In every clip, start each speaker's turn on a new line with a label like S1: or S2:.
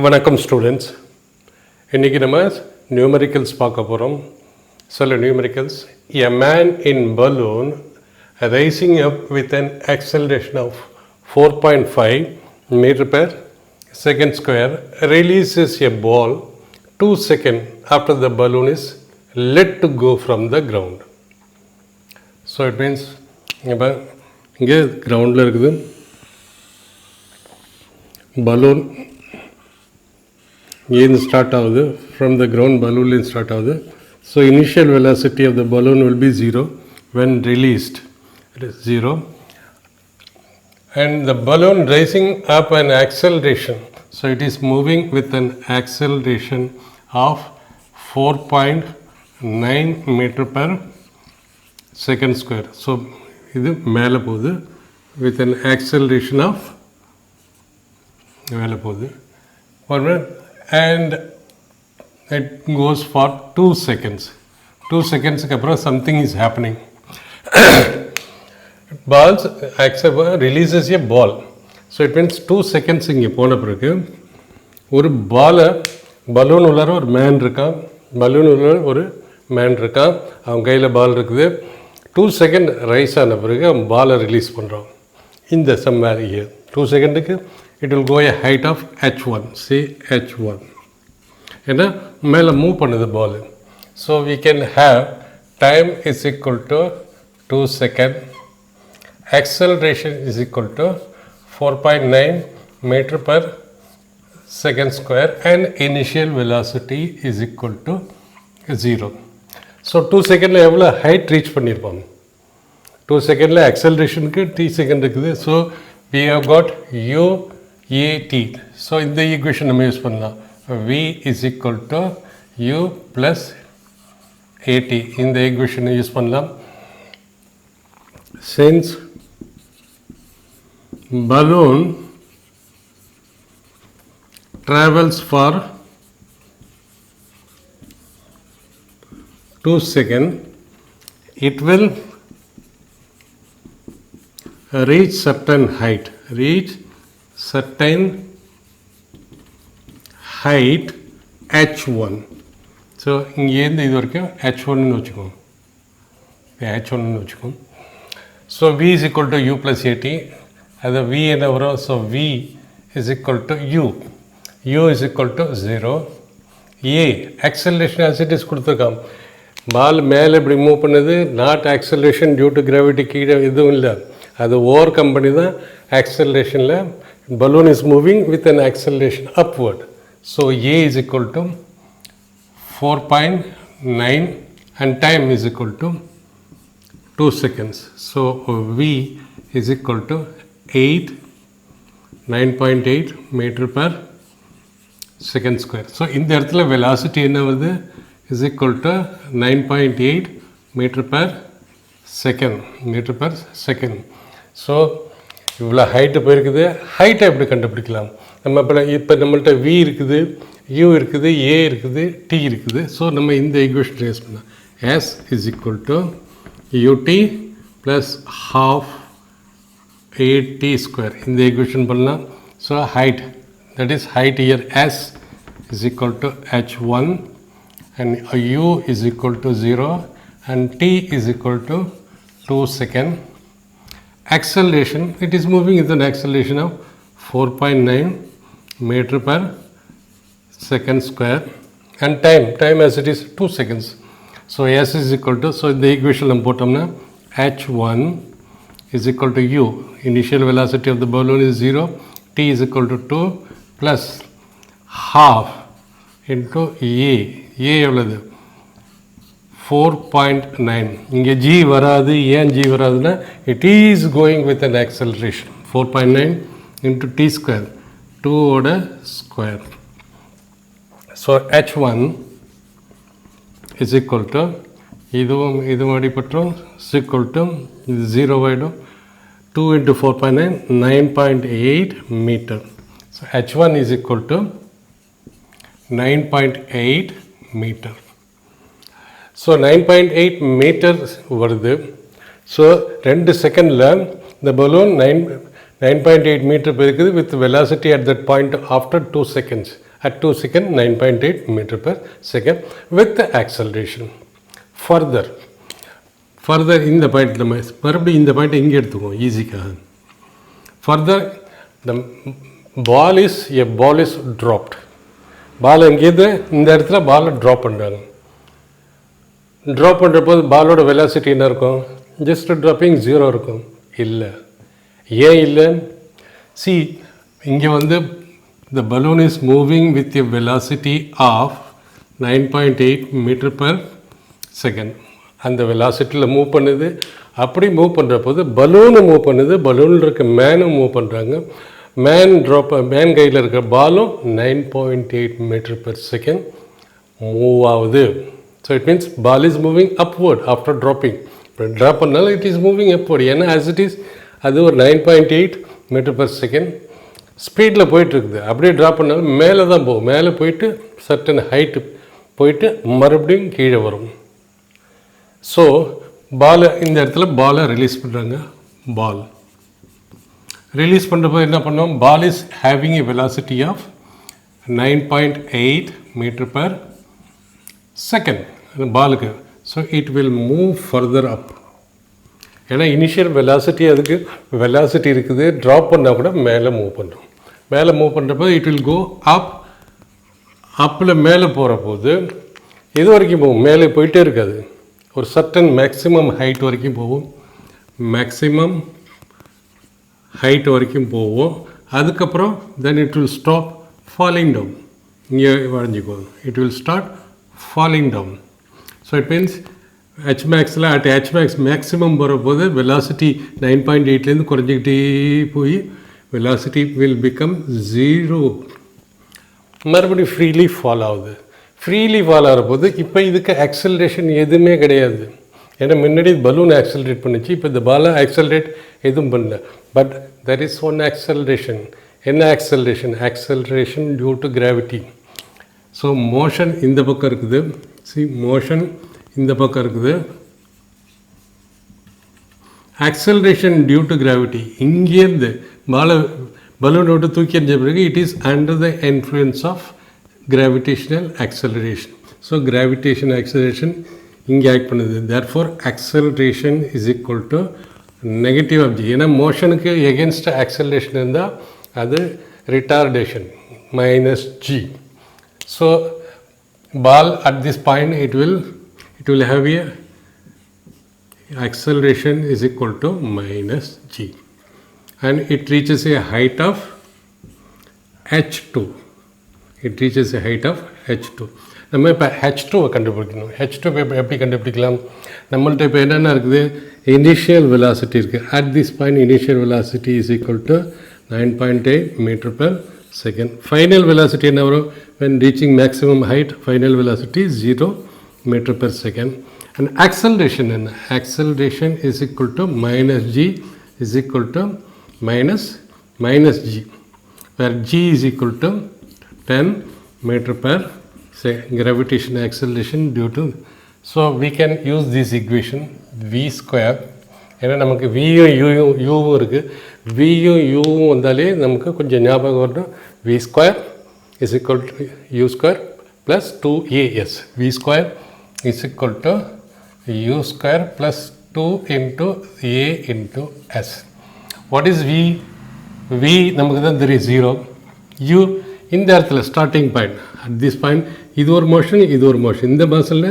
S1: வணக்கம் ஸ்டூடெண்ட்ஸ். இன்றைக்கி நம்ம நியூமரிக்கல்ஸ் பார்க்க போகிறோம். சில numericals. A man in balloon rising up with an acceleration of 4.5 meter per second square releases a ball 2 seconds after the balloon is let to go from the ground. So it means இப்போ இங்கே கிரவுண்டில் இருக்குது balloon இங்கேருந்து start ஆகுது, from the ground பலூன்லேருந்து start ஆகுது. So initial velocity of the balloon will be 0 when released. It is 0 and the balloon rising up an acceleration. So it is moving with an acceleration of 4.9 meter per second square. So இது மேலே போகுது with an acceleration of மேலே போகுது and it goes for 2 seconds. 2 seconds அப்புறம் something is happening. Balls releases a ball. So it means 2 seconds இங்கே போன பிறகு ஒரு பலூன் உள்ளார ஒரு மேன் இருக்கான், பலூன் உள்ளார ஒரு மேன் இருக்கான், அவன் கையில் பால் இருக்குது. 2 செகண்ட் ரைஸ் ஆன பிறகு அவன் பாலை ரிலீஸ் பண்ணுறான். இந்த சம்வேர் இயர் 2 செகண்டுக்கு it will go a height of h1. say h1 ஏன்னா மேலே மூவ் பண்ணுது ball. So we can have time is equal to 2 seconds, acceleration is equal to 4.9 meter per second square and initial velocity is equal to 0. So 2 செகண்டில் எவ்வளோ height reach பண்ணியிருப்பாங்க. 2 செகண்டில் acceleration-க்கு t second இருக்குது. So we have got u at. So இந்த equation நம்ம use பண்ணலாம். v is equal to u plus at. இந்த ஈக்குவேஷனை யூஸ் பண்ணலாம். since balloon travels for 2 seconds, it will reach certain height. Certain height h1. So இங்கேருந்து இது வரைக்கும் h1ன்னு வச்சுக்கோம். h1ன்னு வச்சுக்கோம். So v is equal to u plus at. அது v என்ன வரும்? So v is equal to u. u is equal to 0. a acceleration as it is கொடுத்துருக்கான். பால் மேலே இப்படி மூவ் பண்ணுது. Not acceleration due to gravity கீழே எதுவும் இல்லை. அது ஓவர் கம்பெனி தான். ஆக்சலரேஷனில் balloon is moving with an acceleration upward. So a is equal to 4.9 and time is equal to 2 seconds. So v is equal to 9.8 meter per second square. So இந்த இடத்துல velocity என்ன வருது? is equal to 9.8 meter per second. So இவ்வளோ height போயிருக்குது. ஹைட்டை எப்படி கண்டுபிடிக்கலாம்? நம்ம இப்போ நம்மள்ட்ட v இருக்குது, u இருக்குது, a இருக்குது, t இருக்குது. ஸோ நம்ம இந்த ஈக்குவேஷன் யூஸ் பண்ணலாம். s is equal to ut plus half at square. இந்த ஈக்குவேஷன் பண்ணலாம். So height, that is height here s is equal to h1 and u is equal to 0 and t is equal to 2 seconds. Acceleration, it is moving with an acceleration of 4.9 meter per second square and time as it is 2 seconds. So s is equal to, so the equation நம்ம போட்டோம்னா h1 is equal to u, initial velocity of the balloon is 0, t is equal to 2 plus half into a எவ்வளவு? 4.9. இங்கே g வராது. ஏன் g வராதுன்னா it is going with an acceleration. 4.9 into t square, 2 ஓட square. So h1 is equal to இதுவும் அடிப்பட்டோம் is equal to இது 0 ஆகிடும். 2 into 4.9 9.8 meter. So h1 is equal to 9.8 meter. So 9.8 metre வருது. So 2 செகண்டில் இந்த balloon 9.8 metre போயிருக்குது with velocity at that point after 2 seconds. at 2 seconds 9.8 meter per second with the acceleration. Further இந்த point நம்ம மறுபடியும் இந்த பாயிண்ட் இங்கே எடுத்துக்குவோம் ஈஸிக்காக. Further the ball is dropped. பால் எங்கேருந்து இந்த இடத்துல பாலை ட்ராப் பண்ணுறாங்க. ட்ராப் பண்ணுற போது பாலோட வெலாசிட்டி என்ன இருக்கும்? ஜஸ்ட் ட்ராப்பிங் 0 இருக்கும். இல்லை, ஏன் இல்லை? சி, இங்கே வந்து the balloon is moving with a velocity of 9.8 meter per second. அந்த வெலாசிட்டியில் மூவ் பண்ணுது. அப்படி மூவ் பண்ணுற போது பலூனை மூவ் பண்ணுது, பலூனில் இருக்க மேனும் மூவ் பண்ணுறாங்க. மேன் கையில் இருக்கிற பாலும் 9.8 மீட்டர் பெர் செகண்ட் மூவ் ஆகுது. So it means ball is moving upward after dropping. இப்போ ட்ராப் பண்ணாலும் இட் இஸ் மூவிங் அப்வர்ட். ஏன்னா ஆஸ் இட் இஸ் அது ஒரு 9.8 மீட்டர் பெர் செகண்ட் ஸ்பீடில் போயிட்டுருக்குது. அப்படியே ட்ராப் பண்ணாலும் மேலே தான் போகும். மேலே போயிட்டு சர்டன் ஹைட்டு போயிட்டு மறுபடியும் கீழே வரும். ஸோ பாலை இந்த இடத்துல பாலை ரிலீஸ் பண்ணுறாங்க. பால் ரிலீஸ் பண்ணுறப்போ என்ன பண்ணோம்? Ball is having a velocity of 9.8 metre per second பாலுக்கு. So it will move further up. ஏன்னா இனிஷியல் வெலாசிட்டி, அதுக்கு வெலாசிட்டி இருக்குது. ட்ராப் பண்ணால் கூட மேலே மூவ் பண்ணுறோம். மேலே மூவ் பண்ணுறப்போ இட் வில் கோ அப். அப்பில் மேலே போகிற போது எது வரைக்கும் போகும்? மேலே போயிட்டே இருக்காது. ஒரு சர்டன் மேக்ஸிமம் ஹைட் வரைக்கும் போகும். மேக்ஸிமம் ஹைட் வரைக்கும் போவோம். அதுக்கப்புறம் then it will stop falling down. இங்கே வரைஞ்சிக்கோங்க. It will start falling down. So it means ஹெச்மேக்ஸில் அட் ஹெச்மேக்ஸ் மேக்ஸிமம் போகிறபோது வெலாசிட்டி 9.8லேருந்து குறைஞ்சிக்கிட்டே போய் வெலாசிட்டி வில் பிகம் 0. மறுபடியும் ஃப்ரீலி ஃபால் ஆகுது. ஃப்ரீலி ஃபால் ஆகிற போது இப்போ இதுக்கு ஆக்சலரேஷன் எதுவுமே கிடையாது. ஏன்னா முன்னாடி பலூன் ஆக்சலரேட் பண்ணிச்சு, இப்போ இந்த பாலை ஆக்சலரேட் எதுவும் பண்ணல. But there is one acceleration. என்ன acceleration? Acceleration due to gravity. So motion இந்த பக்கம் இருக்குது. மோஷன் இந்த பக்கம் இருக்குது. Acceleration due to gravity. இங்கேருந்து பலூனை விட்டு தூக்கி எறிஞ்ச பிறகு it is under the influence of gravitational acceleration. So gravitation acceleration இங்கே ஆக்ட் பண்ணுது. Therefore acceleration is equal to negative of G. ஏன்னா மோஷனுக்கு எகென்ஸ்ட் ஆக்சலரேஷன் இருந்தால் அது retardation minus G. So ball at this point it will have a acceleration is equal to minus g and it reaches a height of h2. It reaches a height of h2. நம்ம இப்போ h2 கண்டுபிடிக்கணும். h2 எப்படி கண்டுபிடிக்கலாம்? நம்மள்ட்ட இப்போ என்னென்ன இருக்குது? Initial velocity இருக்குது. At this point initial velocity is equal to 9.8 metre per second. Final velocity என்ன வரும்? when reaching maximum height, final velocity is 0 meter per second. And acceleration is equal to minus g is equal to minus g, where g is equal to 10 meter per second. Gravitational acceleration due to, so we can use this equation v square. ஏன்னா நமக்கு வியும் யூவும் இருக்குது. வியும் யூவும் வந்தாலே நமக்கு கொஞ்சம் ஞாபகம் வரணும். v square is equal to u square plus 2as. v square is equal to u square plus 2 into a into s. What is v? v நமக்கு தான் தெரியும் 0. u இந்த இடத்துல starting point. At this point இது ஒரு motion, இது ஒரு motion. இந்த மோஷனில்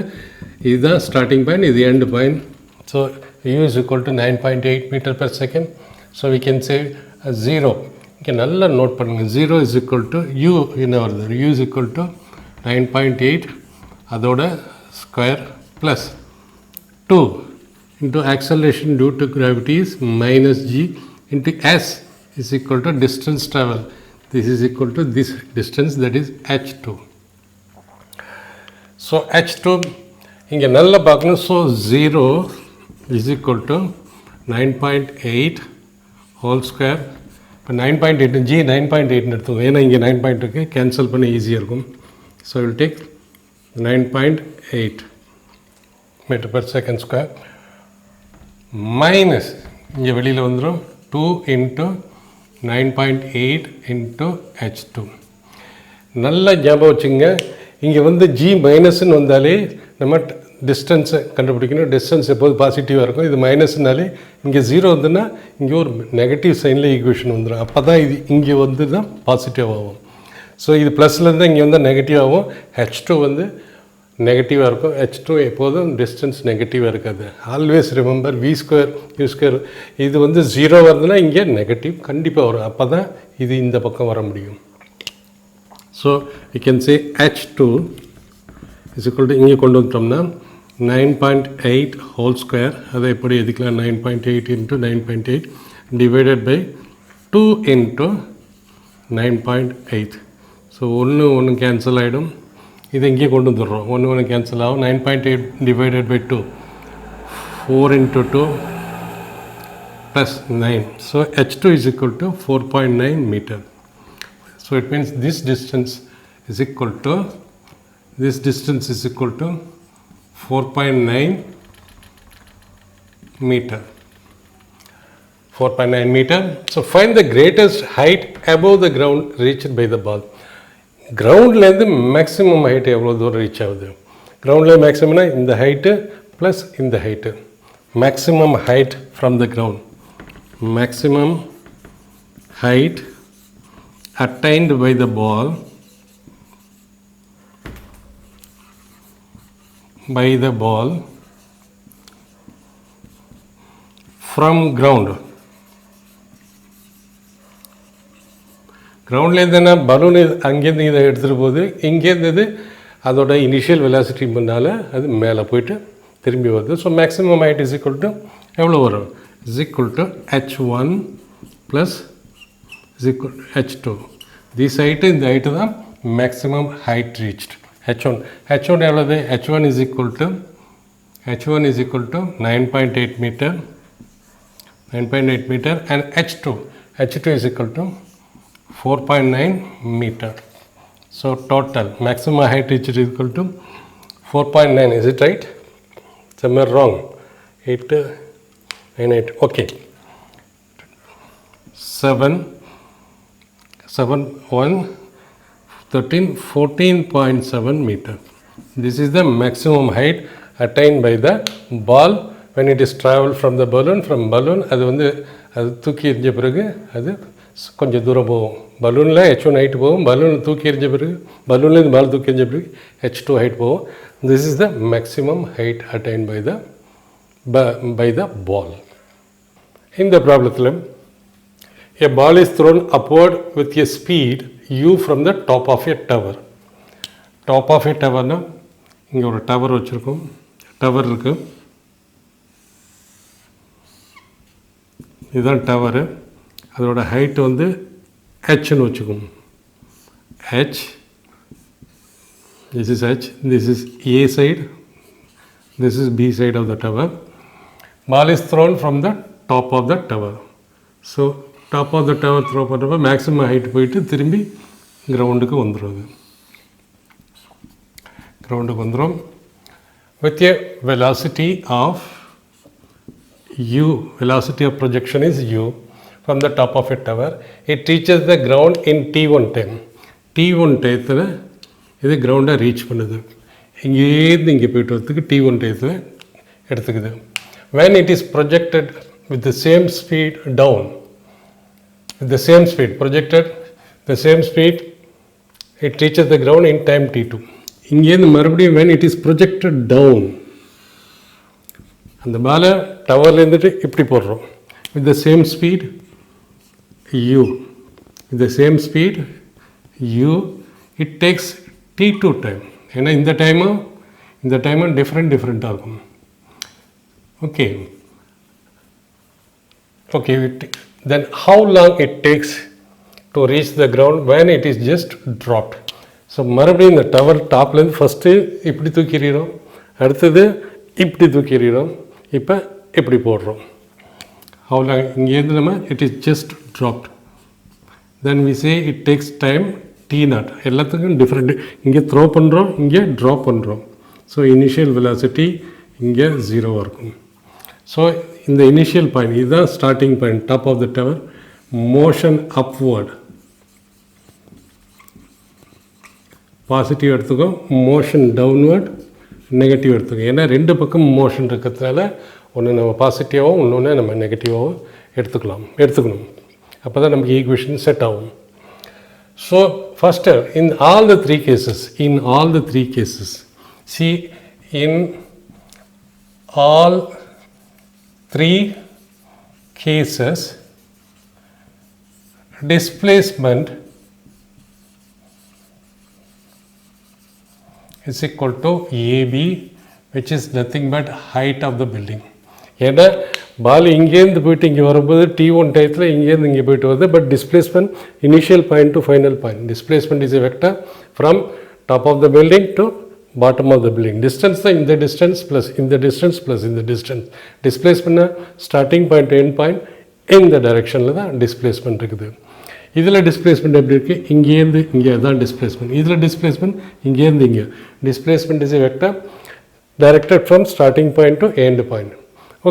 S1: இதுதான் ஸ்டார்டிங் பாயிண்ட், இது end point. So u is equal to 9.8 meter per second. So we can say 0. இங்கே நல்லா நோட் பண்ணுங்கள். 0 is equal to u என்ன வருது? u is equal to 9.8 அதோட square plus 2 into acceleration due to gravity is minus g into s is equal to distance travel. This is equal to this distance, that is h2. So h2 இங்கே நல்லா பார்க்கணும். So 0 is equal to 9.8 whole square. இப்போ 9.8 G 9.8 எடுத்துக்கோங்க. ஏன்னா இங்கே 9 இருக்குது, cancel பண்ண ஈஸியாக இருக்கும். So will take 9.8 metre per second square minus இங்கே வெளியில் வந்துடும் 2 into 9.8 into h2. நல்லா ஞாபகம் வச்சுங்க. இங்கே வந்து ஜி மைனஸ்ன்னு வந்தாலே நம்ம டிஸ்டன்ஸை கண்டுபிடிக்கணும். டிஸ்டன்ஸ் எப்போது பாசிட்டிவாக இருக்கும். இது மைனஸ்னாலே இங்கே 0 வந்துன்னா இங்கே ஒரு நெகட்டிவ் சைனில் ஈக்குவேஷன் வந்துடும். அப்போ தான் இது இங்கே வந்து தான் பாசிட்டிவ் ஆகும். ஸோ இது ப்ளஸ்லேருந்து இங்கே வந்து நெகட்டிவ் ஆகும். H2 வந்து நெகட்டிவாக இருக்கும். H2 எப்போதும் டிஸ்டன்ஸ் நெகட்டிவாக இருக்காது. Always remember v²u². இது வந்து 0 வருதுன்னா இங்கே நெகட்டிவ் கண்டிப்பாக வரும். அப்போ தான் இது இந்த பக்கம் வர முடியும். So you can say H2 is equal to இங்கே கொண்டு வந்துட்டோம்னா 9.8 ஹோல் ஸ்கொயர். அதை எப்படி எதுக்கலாம்? 9.8 into 9.8 divided by 2 into 9.8. So ஒன்று கேன்சல் ஆகிடும். இதை இங்கே கொண்டு வந்துடுறோம். ஒன்று கேன்சல் ஆகும். 9.8 divided by 2 4 into 2 plus 9. So H2 is equal to 4.9 metre. So it means this distance is equal to 4.9 meter. 4.9 meter. So find the greatest height above the ground reached by the ball. Groundலேருந்து maximum height எவ்வளோ தூரம் reach ஆகுது? கிரவுண்டில் மேக்ஸிமம்னா இந்த height plus இந்த height. Maximum height from the ground. Maximum height attained by the ball from ground. கிரவுண்ட்லேருந்து balloon அங்கேருந்து இதை எடுத்துகிட்டு போகுது. இங்கேருந்து அதோட இனிஷியல் வெலாசிட்டி முன்னால் அது மேலே போயிட்டு திரும்பி வருது. So maximum height is equal to எவ்வளோ வரும்? Is equal to H1 plus is equal to H2. This height இந்த height தான் maximum height reached. H1 எவ்வளவு? H1 is equal to 9.8 meter. 9.8 meter and H2 is equal to 4.9 meter. So total maximum height reached is equal to 4.9. Is it right? Somewhere wrong. 8 9 8. Okay. 7 1 13 14.7 meter. This is the maximum height attained by the ball when it is traveled from the balloon. From balloon அது வந்து அது தூக்கி எறிஞ்ச பிறகு அது கொஞ்சம் தூரம் போகும். பலூனில் H1 ஹைட் போகும். பலூன் தூக்கி எறிஞ்ச பிறகு பலூன்லேருந்து பால் தூக்கி எறிஞ்ச பிறகு H2 ஹைட் போகும். This is the maximum height attained by the ball. இந்த ப்ராப்ளத்தில் a ball is thrown upward with a speed u from the top of a tower. Top of a tower na இங்கே ஒரு tower வச்சுருக்கோம். Tower இருக்குது. இதுதான் tower. அதோட height வந்து ஹெச்னு வச்சுக்கோம். H. This is H. This is A side. This is B side of the tower. Ball is thrown from the top of the tower. So top of the tower throw பண்ணுறப்ப maximum height போயிட்டு திரும்பி கிரவுண்டுக்கு வந்துடும். With a velocity of u, velocity of projection is u from the top of a tower. It reaches the ground in t1 time. t1 டயத்தில் இது கிரவுண்டை reach பண்ணுது. இங்கேருந்து இங்கே போய்ட்டு வரதுக்கு t1 டயத்தில் எடுத்துக்குது. when it is projected with the same speed down, projected the same speed, it reaches the ground in time t2. இங்கேருந்து மறுபடியும் when it is projected down, அந்த பாலை டவர்லேருந்துட்டு இப்படி போடுறோம். with the same speed u, it takes t2 time. ஏன்னா இந்த டைமும் டிஃப்ரெண்ட்டாக இருக்கும். okay, then how long it takes to reach the ground when it is just dropped? So மறுபடியும் இந்த டவர் டாப்லேருந்து ஃபஸ்ட்டு இப்படி தூக்கிடுறோம், அடுத்தது இப்படி தூக்கிடுறோம், இப்போ இப்படி போடுறோம். how long? இங்கேருந்து நம்ம it is just dropped. then we say it takes time t0. எல்லாத்துக்கும் டிஃப்ரெண்ட். இங்கே த்ரோ பண்ணுறோம், இங்கே ட்ராப் பண்ணுறோம். ஸோ இனிஷியல் வெலாசிட்டி இங்கே 0 இருக்கும். ஸோ இந்த இனிஷியல் பாயிண்ட் இதுதான் starting point, top of the tower. Motion upward positive எடுத்துக்கோ, மோஷன் டவுன்வர்ட் நெகட்டிவ் எடுத்துக்கோ. ஏன்னா ரெண்டு பக்கம் மோஷன் இருக்கிறதுனால ஒன்று நம்ம பாசிட்டிவாகவும் இன்னொன்று நம்ம நெகட்டிவாகவும் எடுத்துக்கணும். அப்போ தான் நமக்கு ஈக்குவேஷன் செட் ஆகும். So first in all the three cases, see, in all three cases displacement is equal to AB, which is nothing but height of the building. ஏன்னா பால் இங்கேருந்து போயிட்டு இங்கே வரும்போது T1 டயத்தில் இங்கேருந்து இங்கே போயிட்டு வருது. But displacement initial point to final point. Displacement is a vector from top of the building to bottom of the building. Distance தான் இந்த டிஸ்டன்ஸ் ப்ளஸ் இந்த டிஸ்டன்ஸ் ப்ளஸ் இந்த டிஸ்டன்ஸ். டிஸ்பிளேஸ்மெண்ட்னா starting point to end point இந்த டைரெக்ஷனில் தான் displacement இருக்குது. இதில் டிஸ்பிளேஸ்மெண்ட் எப்படி இருக்குது? இங்கேருந்து இங்கே தான் டிஸ்பிளேஸ்மெண்ட். இதில் டிஸ்பிளேஸ்மெண்ட் இங்கேருந்து இங்கே. Displacement is a vector directed from starting point to end point.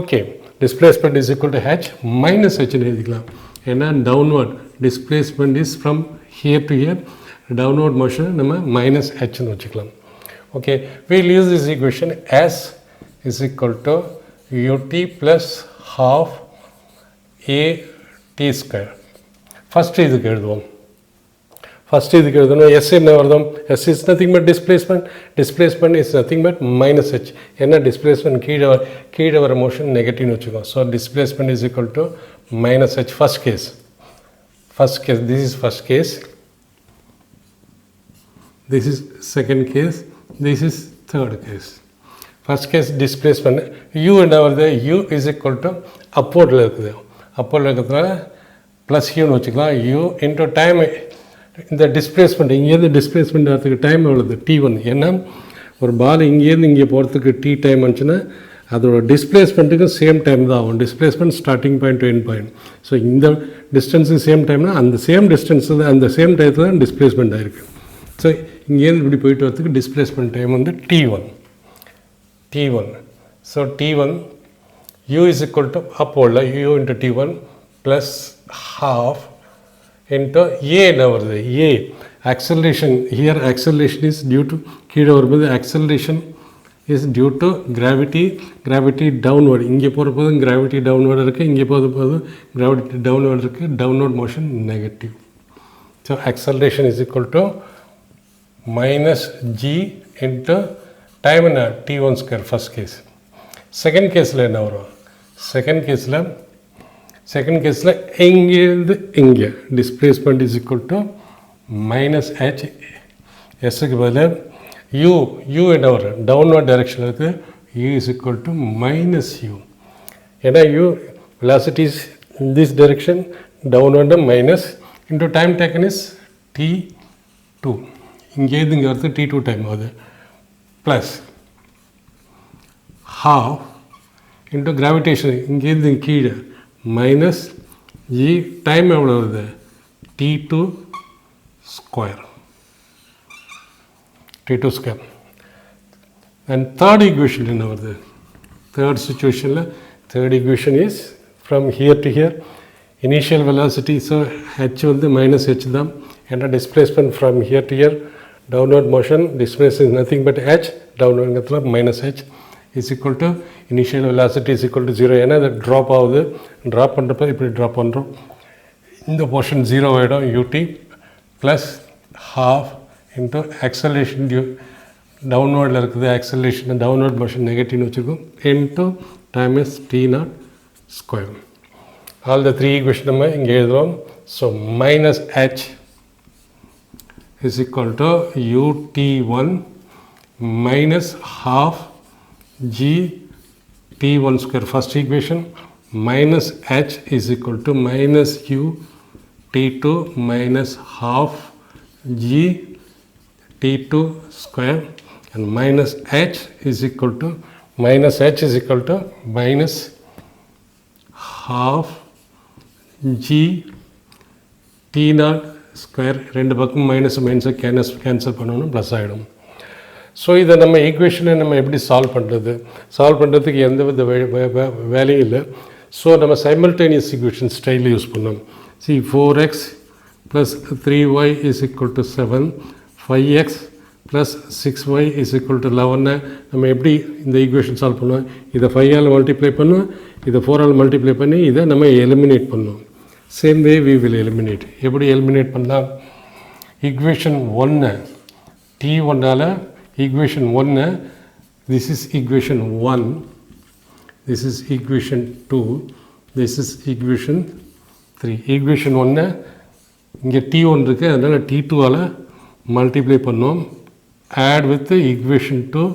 S1: Okay, displacement is equal to h minus h ன்னு எழுதிக்கலாம். ஏன்னா downward displacement is from here to here, downward motion நம்ம மைனஸ் ஹெச்னு வச்சுக்கலாம். Okay, we'll use this equation s is equal to ut plus half a t square. First இதுக்கு எழுதுவோம். First இதுக்கு எழுதணும். S என்ன வருதும்? S is nothing but displacement is nothing but minus h. ஏன்னா displacement கீழே வர மோஷன் நெகட்டிவ்னு வச்சுக்கோம். So displacement is equal to minus h. First case this is first case, this is second case, this is third case. First case displacement u என்ன வருது? U is equal to அப்போர்டில் இருக்குது. அப்போர்டில் இருக்கிறதுனால ப்ளஸ் யூன்னு வச்சுக்கலாம். U into time. இந்த displacement இங்கேருந்து டிஸ்பிளேஸ்மெண்ட் ஆகிறதுக்கு டைம் எவ்வளோது? T1. ஏன்னா ஒரு பால் இங்கேருந்து இங்கே போகிறதுக்கு T டைம் வந்துச்சுன்னா அதோட டிஸ்பிளேஸ்மெண்ட்டுக்கு சேம் டைம் தான் ஆகும். Displacement starting point to end point. So இந்த டிஸ்டன்ஸுக்கு சேம் டைம்னா அந்த சேம் டிஸ்டன்ஸில் அந்த சேம் டயத்தில் தான் டிஸ்பிளேஸ்மெண்ட் ஆகிருக்கு. ஸோ இங்கேருந்து இப்படி போயிட்டு வரதுக்கு டிஸ்பிளேஸ்மெண்ட் டைம் வந்து T1. So T1 u is equal to அப்போல u into T1 plus half into a என்ன வருது? a acceleration. Here acceleration is due to கீழே வரும்போது acceleration is due to gravity downward. இங்கே போகிறபோது gravity downward இருக்குது, இங்கே போகிறபோது gravity downward இருக்குது. downward motion negative. So acceleration is equal to minus g into time என்ன? T1 square first case. second caseல என்ன வரும்? Second கேஸில் இங்கேருந்து இங்கே displacement is equal to minus h. எஸ்ஸுக்கு பதில் யூ என்ன வரும்? டவுன்வர்ட் டைரெக்ஷனில் இருக்குது. U is equal to minus u. ஏன்னா u velocity is in this direction, downward minus into time taken is T2. இங்கேருந்து இங்கே வரது T2 டைம் ஆகுது. ப்ளஸ் half இன்டூ கிராவிடேஷன் இங்கேருந்து கீழே மைனஸ் ஜி டைம் எவ்வளோ வருது? T2 square. And third equation என்ன வருது? தேர்ட் சுச்சுவேஷனில் third equation is from here to here initial velocity. So h வந்து மைனஸ் ஹெச் தான். ஏன்னா displacement from here to here downward motion displacement nothing but h. டவுன்வர்ட்ங்கிறதுல minus h is equal to initial velocity is equal to 0. ஏன்னா அது drop ஆகுது. Drop பண்ணுறப்ப இப்படி drop பண்ணுறோம். இந்த போர்ஷன் 0 ஆகிடும். ut plus half into acceleration டவுன்வர்டில் இருக்குது. acceleration டவுன்வர்ட் மோஷன் நெகட்டிவ்னு வச்சுருக்கோம். into time is T0 square. All the three equation நம்ம இங்கே எழுதுவோம். So minus h is equal to ut1 minus half g T1 square first equation minus h is equal to minus u T2 minus half g T2 square and minus h is equal to minus half g T0 square. ரெண்டு பக்கம் minus cancel பண்ணணும், plus ஆகிடும். So இதை நம்ம ஈக்குவேஷனை நம்ம எப்படி solve பண்ணுறதுக்கு எந்த வித வேலையும் இல்லை. ஸோ நம்ம சைமல்டேனியஸ் ஈக்குவேஷன் ஸ்டைலில் யூஸ் பண்ணோம். see 4x plus 3y is equal to 7, 5x plus 6y is equal to 11. நம்ம எப்படி இந்த ஈக்குவேஷன் சால்வ் பண்ணுவோம்? இதை 5ஆல் மல்டிப்ளை பண்ணுவோம், இதை 4ஆல் மல்டிப்ளை பண்ணி இதை நம்ம எலிமினேட் பண்ணுவோம். Same way we will eliminate. எப்படி எலிமினேட் பண்ணலாம்? ஈக்குவேஷன் 1 t1ஆல் equation 1, this is equation 1, this is equation 2, this is equation 3. equation 1 இங்கே t1 இருக்குது, அதனால் t2ஆல் மல்டிப்ளை பண்ணோம். add with the equation 2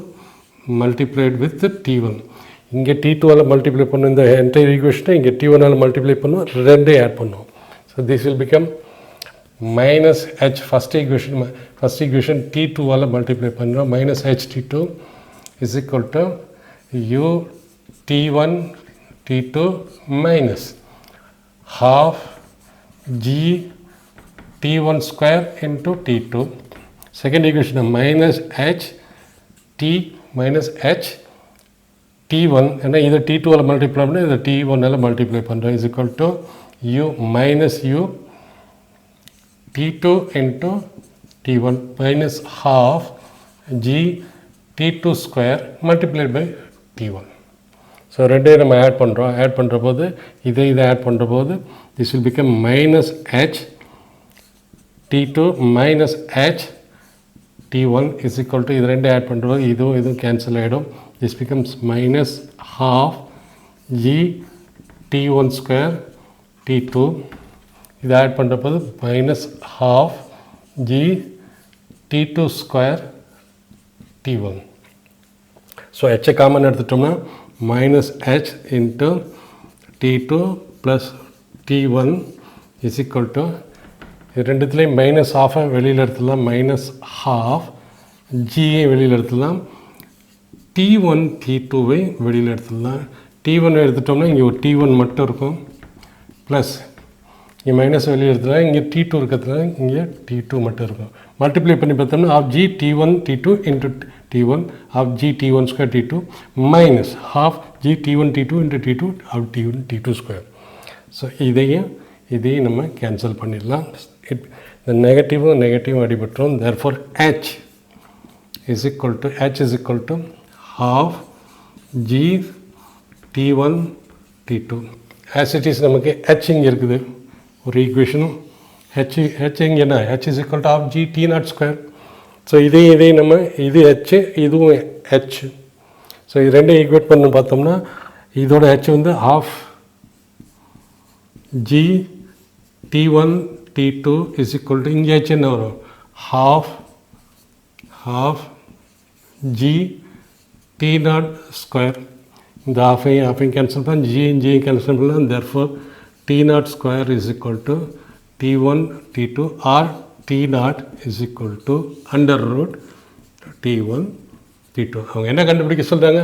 S1: multiplied with the t1. இங்கே t2ஆல் மல்டிப்ளை பண்ணோம், இந்த என்டையர் ஈக்குவேஷனை இங்கே t1ஆல் மல்டிப்ளை பண்ணோம், ரெண்டே ஆட் பண்ணோம். So this will become minus h. first equation t2ஆல் மல்டிப்ளை பண்ணுறோம், minus h t2 is equal to u t1 t2 minus half g t1 square into t2. Second equation minus h t minus h t1, ஏன்னா இதை t2ஆல் multiply பண்ணி இதை t1ஆல் multiply பண்ணுறோம், is equal to u minus u t2 into t1 minus half g t2 square multiplied by t1. So ரெண்டையும் நம்ம add பண்ணுறோம். Add பண்ணுற போது இதை ஆட் பண்ணுற போது this will become minus h t2 minus h t1 is equal to இது ரெண்டு ஆட் பண்ணுற போது இதுவும் கேன்சல் ஆகிடும். this becomes minus half g t1 square t2. இதை ஆட் பண்ணுற போது minus half g t2 square t1. So ஹெச்சை காமன் எடுத்துட்டோம்னா minus h into t2 plus t1 is equal to ரெண்டுத்துலேயும் மைனஸ் ஹாஃபை வெளியில் எடுத்துடலாம், மைனஸ் ஹாஃப் ஜியை வெளியில் எடுத்துடலாம், t1 t2வை வெளியில் எடுத்துடலாம். t1 எடுத்துட்டோம்னா இங்கே ஒரு t1 மட்டும் இருக்கும், ப்ளஸ் இங்கே மைனஸ் வெளியே எடுத்துலாம், இங்கே t2 இருக்கிறதுனால இங்கே t2 மட்டும் இருக்கும். மல்டிப்ளை பண்ணி பார்த்தோம்னா half g t1 t2 into t1 half g t1 square t2 minus half g t1 t2 into t2 half t1 t2 square. So இதையும் நம்ம கேன்சல் பண்ணிடலாம். இந்த நெகட்டிவும் அடிபட்டுரும். Therefore h is equal to half g t1 t2. as it is நமக்கு h இங்கே இருக்குது ஒரு ஈக்குவேஷனும், h இங்கே என்ன, h is equal to half g t naught square. So இதையும் நம்ம இது h இதுவும் h. ஸோ இது ரெண்டும் ஈக்குவேட் பண்ணி பார்த்தோம்னா இதோட h வந்து half g t1 t2 is equal to இங்கே h என்ன வரும், half g t naught square. இந்த ஹாஃபையும் கேன்சல் பண்ண ஜியும் கேன்சல் பண்ணலாம். Therefore t naught square is equal to t1 t2 or t naught is equal to under root t1 t2. அவங்க என்ன கண்டுபிடிக்க சொல்கிறாங்க,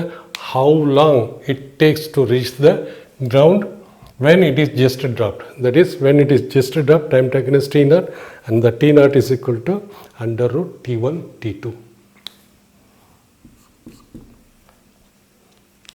S1: how long it takes to reach the ground when it is just dropped. That is, when it is just dropped, time taken is t naught, and the t naught is equal to under root t1 t2.